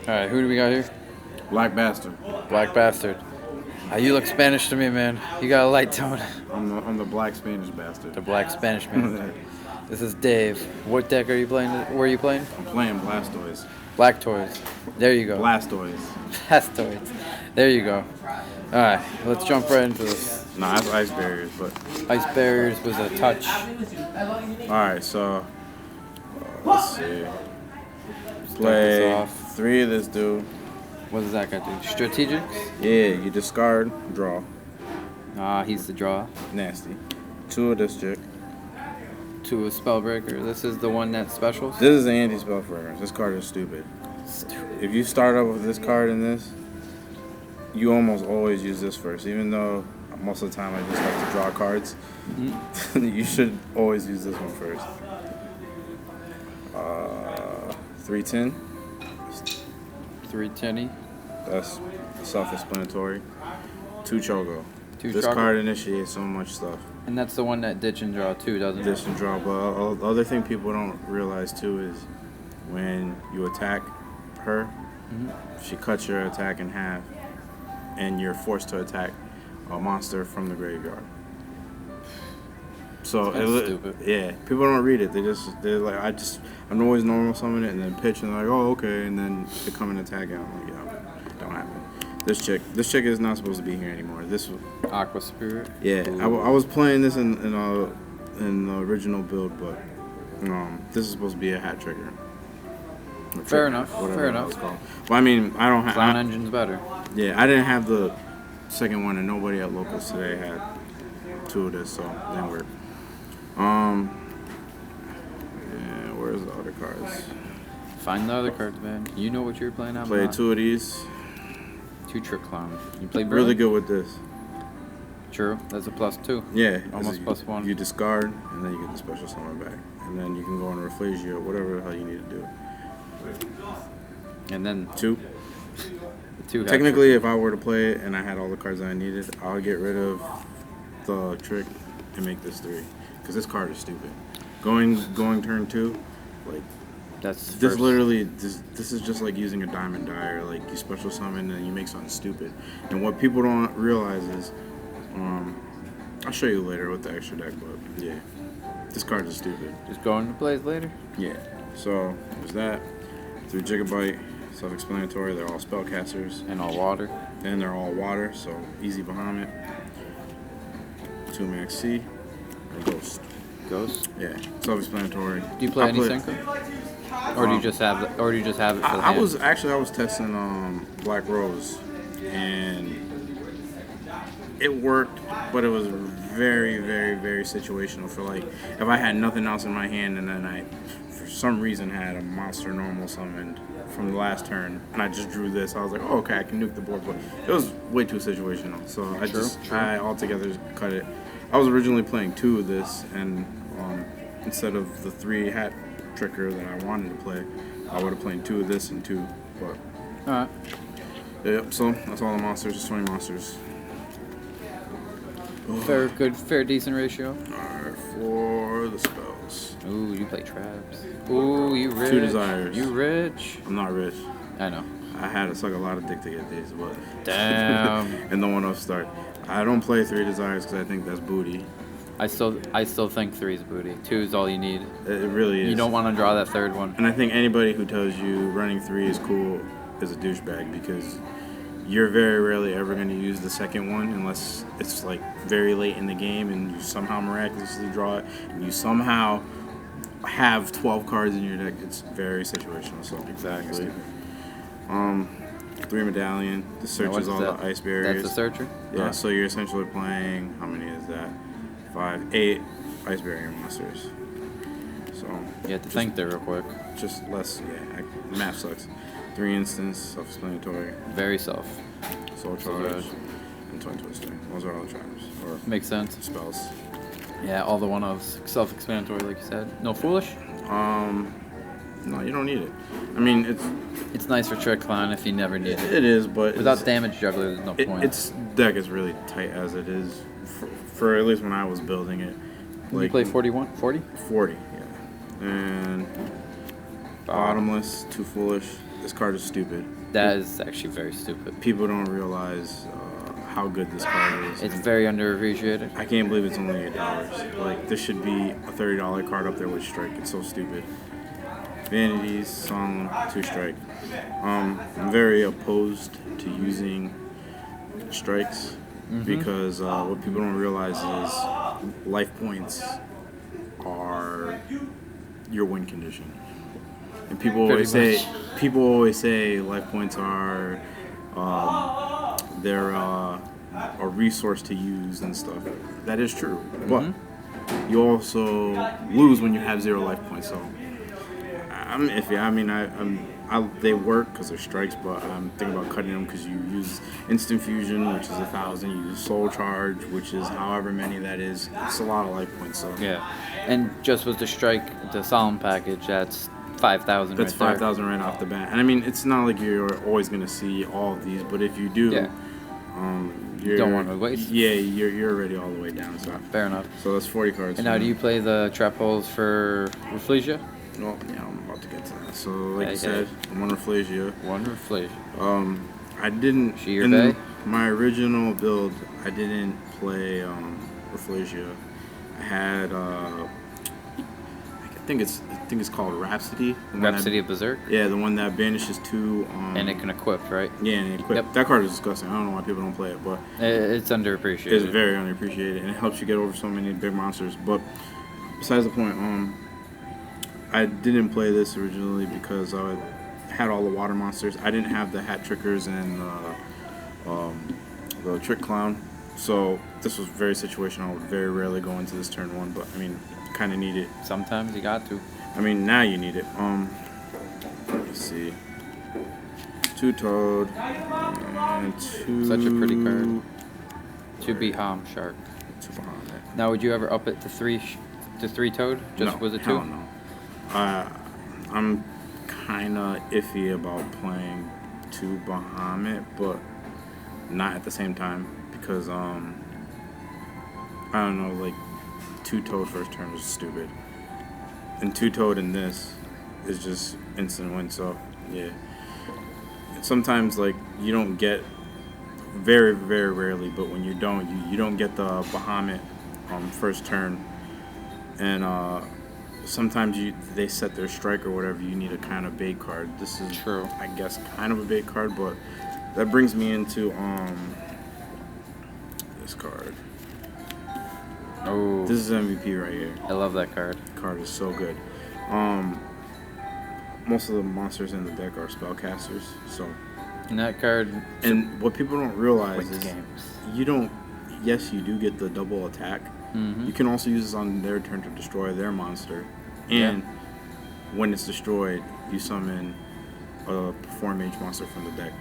Alright, who do we got here? Black Bastard. Black Bastard. You look Spanish to me, man. You got a light tone. I'm the black Spanish bastard. The black Spanish man. This is Dave. What deck are you playing? Where are you playing? I'm playing Blastoise. Black Toys. There you go. Blastoise. Blastoids. There you go. Alright, let's jump right into this. Nah, that's Ice Barriers, but... Ice Barriers was a touch. Alright, so... let's see. Play 3 of this dude. What does that guy do? Strategics? Yeah, you discard, draw. He's the draw. Nasty. 2 of this chick. 2 of Spellbreaker. This is the one that specials? This is an anti-spell fragrance. This card is stupid. If you start up with this card and this, you almost always use this first. Even though most of the time I just like to draw cards, you should always use this one first. 310. 310. That's self-explanatory. 2 Chogo. This Chogo. card initiates so much stuff. And that's the one that ditch and draw too, doesn't it? Ditch and draw, but the other thing people don't realize too is when you attack her, she cuts your attack in half, and you're forced to attack a monster from the graveyard. So stupid. Yeah, people don't read it. They're like, I'm always normal summon it and then pitch and they're like, oh okay, and then they come and attack it. I'm like, yeah, don't happen. This chick is not supposed to be here anymore. This was Aqua Spirit. Yeah, I was playing this in the original build, but this is supposed to be a hat trigger. Fair enough. Fair enough. Well, I mean, I don't have. Clown Engine's better. Yeah, I didn't have the second one, and nobody at locals today had 2 of this, so it didn't work. Yeah, where's the other cards? Find the other cards, man. You know what you're playing out. Play 2 of these. 2 Trick Clown. You play really good with this. True. That's a +2. Yeah. Almost +1. You discard, and then you get the special summon back. And then you can go on Rafflesia or whatever the hell you need to do. And then 2. 2 Technically, if I were to play it and I had all the cards I needed, I would get rid of the trick and make this 3. Because this card is stupid. Going turn 2, like... That's this literally, this is just like using a diamond dyer. Like, you special summon and you make something stupid. And what people don't realize is, I'll show you later with the extra deck, but yeah, this card is stupid. Just go into plays later? Yeah. So, there's that. 3 Gigabyte, self-explanatory. They're all spellcasters. And all water. And they're all water, so easy Bahamut. 2 Max C. And Ghost. Ghost? Yeah, self-explanatory. Do you play any Senko? Or do you just have it? Or do you just have it for the hand? I was testing Black Rose, and it worked, but it was very, very, very situational. For like, if I had nothing else in my hand, and then I, for some reason, had a monster normal summoned from the last turn, and I just drew this, I was like, oh, okay, I can nuke the board, but it was way too situational. So I altogether cut it. I was originally playing 2 of this, and instead of the 3 hat tricker that I wanted to play, I would have played 2 of this and 2, but... Alright. Yep, so that's all the monsters, just 20 monsters. Fair, decent ratio. Alright, for the spells. Ooh, you play traps. Ooh, you rich. 2 desires. You rich. I'm not rich. I know. I had to suck a lot of dick to get these, but... Damn. And no one else start. I don't play 3 desires because I think that's booty. I still think 3 is booty. 2 is all you need. It really is. You don't want to draw that 3rd one. And I think anybody who tells you running 3 is cool is a douchebag, because you're very rarely ever going to use the 2nd one unless it's like very late in the game and you somehow miraculously draw it and you somehow have 12 cards in your deck. It's very situational. So exactly. 3 medallion. This searches all the ice barriers. That's a searcher? Yeah, so you're essentially playing, how many is that? 5, 8 ice barrier monsters. So you have to think there real quick. Just less, yeah. Math sucks. 3 instance, self-explanatory. Very self. Soul charge. And Twin Twister. Those are all the tribes. Or makes sense. Spells. Yeah, all the one-ofs. Self-explanatory, like you said. No foolish? No, you don't need it. I mean, it's nice for Trick Clown if you never need it. It is, but without damage juggler, there's no point. Its deck is really tight as it is, for at least when I was building it. Like, you play 41? 40? 40, yeah. And bottomless, 2 foolish. This card is stupid. That is actually very stupid. People don't realize how good this card is. It's very underappreciated. I can't believe it's only $8. Like, this should be a $30 card up there with Strike. It's so stupid. Vanities, Solemn, 2 Strike. I'm very opposed to using strikes because what people don't realize is life points are your win condition. And people always say life points are they're a resource to use and stuff. That is true, but you also lose when you have 0 life points. So I'm iffy. I mean, they work because they're strikes, but I'm thinking about cutting them because you use instant fusion, which is 1,000. You use soul charge, which is however many that is. It's a lot of life points. So yeah, and just with the strike, the solemn package, that's 5,000. That's 5,000 right off the bat. And I mean, it's not like you're always gonna see all of these, but if you do, you don't want to waste. Yeah, you're already all the way down. So fair enough. So that's 40 cards. And now, do you play the trap holes for Rafflesia? Well, yeah, I'm about to get to that. So, like I said, I'm on Rafflesia. One Rafflesia. I didn't. She your bay? My original build, I didn't play Rafflesia. I had I think it's called Rhapsody. Rhapsody of Berserk? Yeah, the one that banishes 2. And it can equip, right? Yeah, and it equip. Yep. That card is disgusting. I don't know why people don't play it, but it's underappreciated. It's very underappreciated, and it helps you get over so many big monsters. But besides the point, I didn't play this originally because I had all the water monsters. I didn't have the hat trickers and the trick clown, so this was very situational. I would very rarely go into this turn 1, but I mean, kind of need it. Sometimes you got to. I mean, now you need it. Let's see. 2 Toad and 2. Such a pretty card. 2 Beham Shark. 2 Bahamut. Now, would you ever up it to 3 Toad? Just no, was it 2? Hell no. I'm kind of iffy about playing 2 Bahamut, but not at the same time because I don't know, like 2 Toad first turn is stupid, and 2 Toad in this is just instant win. So yeah, sometimes like you don't get very rarely, but when you don't, you don't get the Bahamut first turn, and sometimes they set their strike or whatever. You need a kind of bait card. This is true. I guess kind of a bait card, but that brings me into this card. Oh, this is MVP right here. I love that card. The card is so good. Most of the monsters in the deck are spellcasters, so. And that card. And what people don't realize is games. You don't. Yes, you do get the double attack. You can also use this on their turn to destroy their monster, and when it's destroyed, you summon a 4 mage monster from the deck.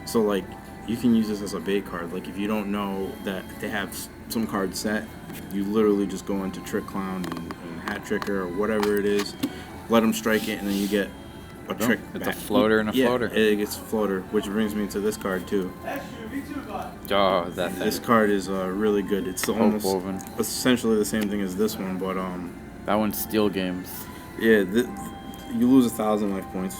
So like, you can use this as a bait card. Like if you don't know that they have some cards set, you literally just go into Trick Clown and Hat Tricker or whatever it is, let them strike it, and then you get a trick It's back. a floater and a floater. It gets a floater, which brings me to this card too. Oh, this card is really good. It's almost woven. Essentially the same thing as this one, but that one's Steel Games. Yeah, you lose 1,000 life points,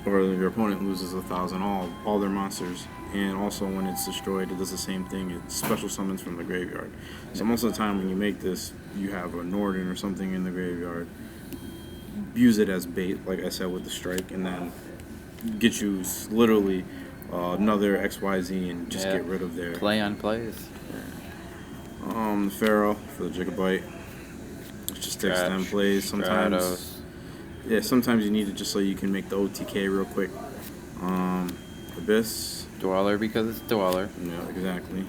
or your opponent loses 1,000. All their monsters, and also when it's destroyed, it does the same thing. It special summons from the graveyard. So most of the time when you make this, you have a Norden or something in the graveyard. Use it as bait, like I said, with the strike, and then get you literally another XYZ and just get rid of their play on plays. The Pharaoh for the Gigabyte. It just takes 10 plays sometimes. Stratos. Yeah, sometimes you need it just so you can make the OTK real quick. Abyss. Dweller because it's Dweller. Yeah, exactly.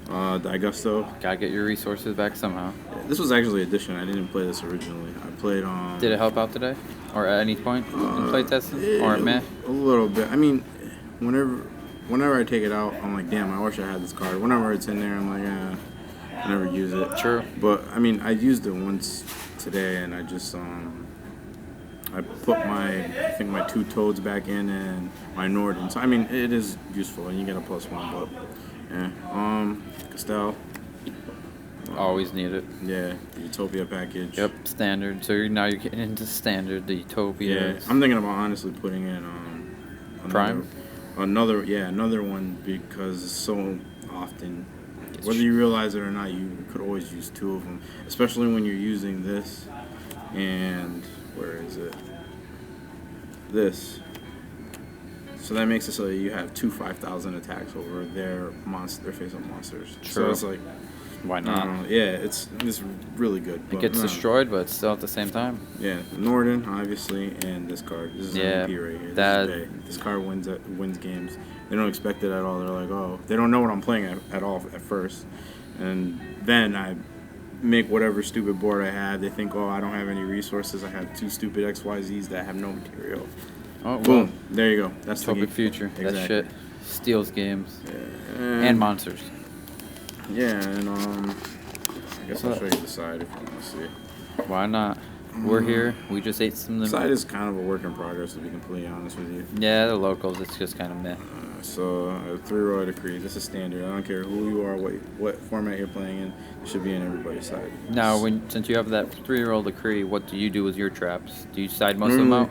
Digusto. Gotta get your resources back somehow. Yeah, this was actually addition. I didn't play this originally. I played Did it help out today? Or at any point in playtesting? Or meh? A little bit. I mean, whenever I take it out, I'm like, damn, I wish I had this card. Whenever it's in there, I'm like, yeah, I never use it. True. But I mean, I used it once today, and I just I put I think my 2 Toads back in and my Norden. So I mean, it is useful, and you get a +1. But yeah, Castell. Always need it. Yeah, the Utopia package. Yep, standard. So now you're getting into standard, the Utopia. Yeah, I'm thinking about honestly putting in Prime? Another one, because so often, whether you realize it or not, you could always use two of them, especially when you're using this and where is it? This. So that makes it so that you have two 5,000 attacks over their face-up monsters. True. So it's like, why not? it's really good. It gets destroyed, but still at the same time. Yeah, Norden, obviously, and this card. This is an MP right here. This card wins games. They don't expect it at all. They're like, oh, they don't know what I'm playing at all at first. And then I make whatever stupid board I have. They think, oh, I don't have any resources. I have two stupid XYZs that have no material. Oh, well, boom. There you go. That's the Topic future. Exactly. That shit steals games. Yeah. And monsters. Yeah, and I guess I'll show you the side if you want to see. Why not? We're here. We just ate some of them. Side is kind of a work in progress, to be completely honest with you. Yeah, the locals. It's just kind of meh. So, 3-row decree. This is standard. I don't care who you are, what format you're playing in. It should be in everybody's side. Now, since you have that 3-row decree, what do you do with your traps? Do you side most of them out?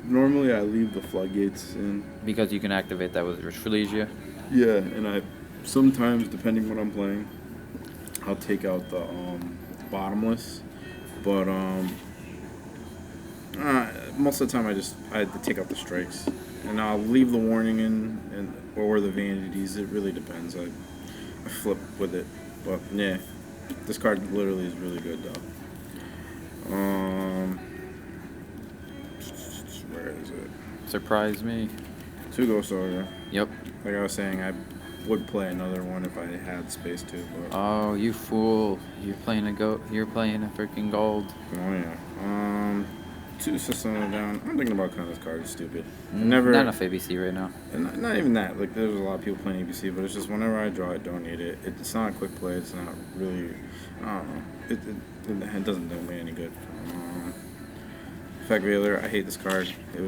Normally, I leave the floodgates in. Because you can activate that with Reflegia? Yeah, and I sometimes, depending what I'm playing, I'll take out the bottomless. But most of the time, I take out the strikes. And I'll leave the warning in, or the vanities. It really depends. I flip with it. But, yeah, this card literally is really good, though. Where is it? Surprise me. 2 Ghost Order. Yep. Like I was saying, I would play another one if I had space to. But Oh, you fool! You're playing You're playing a freaking gold. oh yeah. 2 System down. I'm thinking about cutting this card. It's stupid. Not enough ABC right now. Not even that. Like, there's a lot of people playing ABC, but it's just whenever I draw it, don't need it. It's not a quick play. It's not really. I don't know. It doesn't do me any good. Effect Veiler. I hate this card. I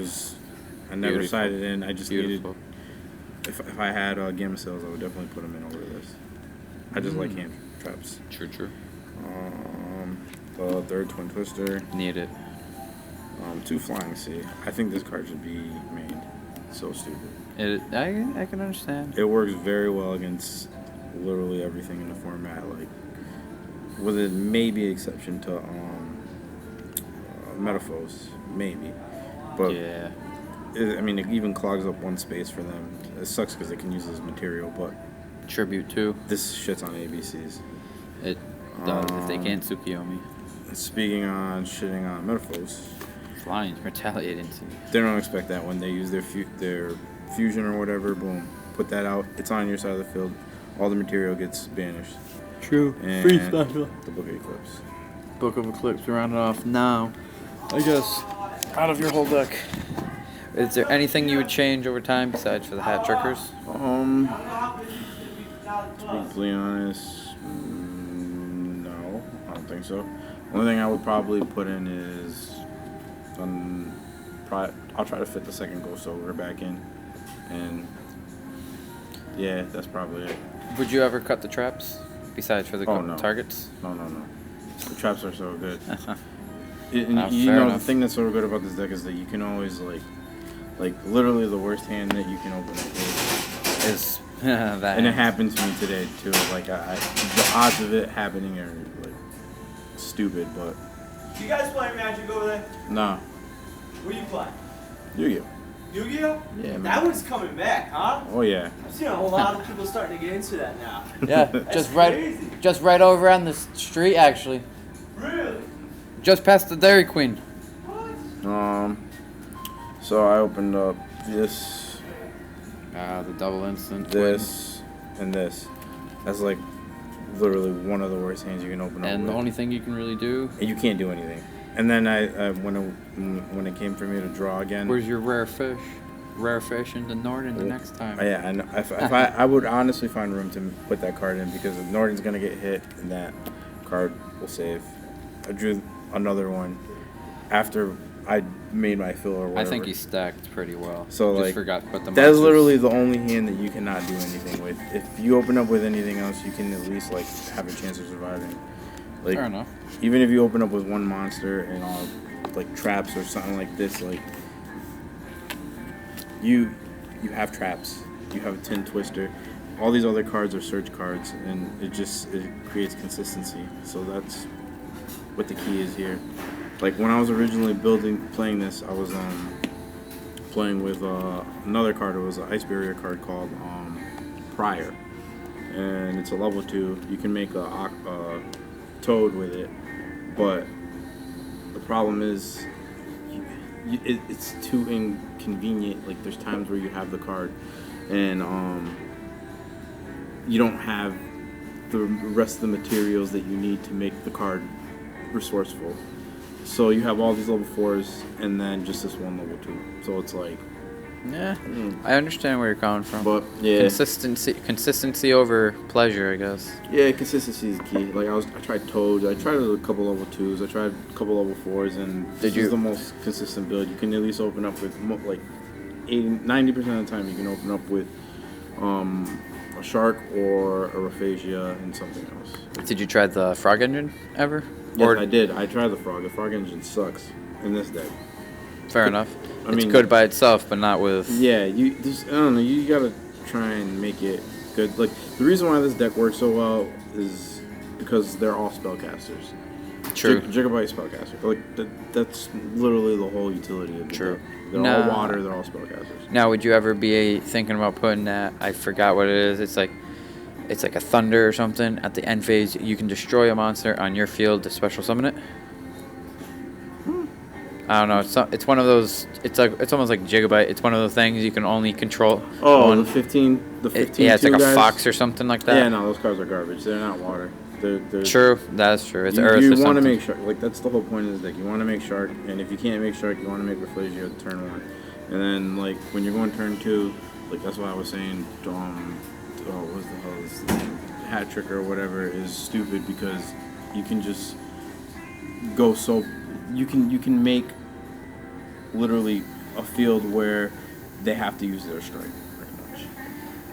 never Beautiful. sided in. I just Beautiful. needed. If I had Gamma Cells, I would definitely put them in over this. I just like hand traps. True. The third Twin Twister. Need it. 2 Flying Sea. I think this card should be mained. So stupid. I can understand. It works very well against literally everything in the format. Like, with a maybe exception to Metaphors, maybe. But Yeah. it even clogs up one space for them. It sucks because they can use this material, but Tribute too. this shit's on ABCs. It does if they can't Tsukiyomi. Speaking on shitting on Metaphors, Flying, retaliating to you. they don't expect that when they use their fusion or whatever. Boom, put that out. It's on your side of the field. All the material gets banished. True. And Free special. the Book of Eclipse. Book of Eclipse, round it off now. I guess out of your whole deck. Is there anything you would change over time besides for the hat trickers? To be completely honest, no, I don't think so. Only thing I would probably put in is, I'll try to fit the second Ghost Ogre back in, and yeah, that's probably it. Would you ever cut the traps besides for the no. targets? No. The traps are so good. Fair The enough. thing that's so good about this deck is that you can always like literally the worst hand that you can open up with. Is that? And it happened to me today too. Like the odds of it happening are like stupid, but You guys play Magic over there? nah. What do you play? Yu-Gi-Oh. Yu-Gi-Oh? Yeah, man. That one's coming back, huh? Oh yeah. I'm seeing a whole lot of people starting to get into that now. Yeah, That's crazy. just right over on the street actually, Really? just past the Dairy Queen. What? So I opened up this, The double instant. this, and this. That's like literally one of the worst hands you can open up And with. the only thing you can really do. And you can't do anything. And then when it came for me to draw again. Where's your rare fish? Rare fish into Norden the next time. Yeah, I know. If I would honestly find room to put that card in, because if Norden's gonna get hit, and that card will save. I drew another one after I made my fill or whatever. I think he stacked pretty well. So, just like, forgot to put the That's monsters. literally the only hand that you cannot do anything with. If you open up with anything else, you can at least like have a chance of surviving. Like, Fair enough. even if you open up with one monster and all like traps or something like this, like you you have traps, you have a tin twister. All these other cards are search cards, and it creates consistency. So that's what the key is here. Like when I was originally playing this, I was playing with another card. It was an ice barrier card called Prior, and it's a level 2. You can make a Toad with it, but the problem is it's too inconvenient. Like there's times where you have the card, and you don't have the rest of the materials that you need to make the card resourceful. So you have all these level 4s and then just this one level 2. So it's like, Yeah, I understand where you're coming from. but yeah, Consistency over pleasure, I guess. yeah, consistency is key. Like I tried Toads, I tried a couple level 2s, I tried a couple level 4s, and this is the most consistent build. You can at least open up with like 90% of the time you can open up with a shark or a Raphasia and something else. Did you try the frog engine ever? Yes, I did. I tried the frog. The frog engine sucks in this deck. Fair enough. I It's mean, good by itself, but not with. Yeah, I don't know. You gotta try and make it good. Like the reason why this deck works so well is because they're all spellcasters. True. Gigabyte spellcaster. Like that's literally the whole utility of the True. deck. They're all water. They're all spellcasters. Now, would you ever be thinking about putting that? I forgot what it is. It's like a thunder or something. At the end phase, you can destroy a monster on your field to special summon it. I don't know. It's one of those. It's almost like Gigabyte. It's one of those things you can only control. Oh, the 15. Yeah, it's like a guys? fox or something like that. Yeah, no, those cards are garbage. They're not water. They're True. That's true. It's earth. You or want to something. make shark. Like that's the whole point of this deck. You want to make shark, and if you can't make shark, you want to make Raphasia turn 1. And then like when you're going turn 2, like that's why I was saying, what the hell is the name? Hat trick or whatever is stupid because you can just go so you can make literally a field where they have to use their strike pretty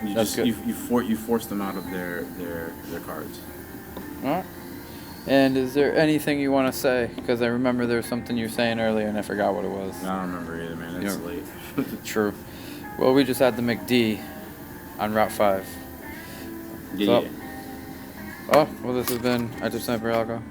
much. That's good. You force them out of their cards. All right. And is there anything you want to say? Because I remember there was something you were saying earlier and I forgot what it was. I don't remember either, man. It's late. True. Well, we just had the McD on Route 5. Yeah. Oh, well, this has been I Just Sniper Algo.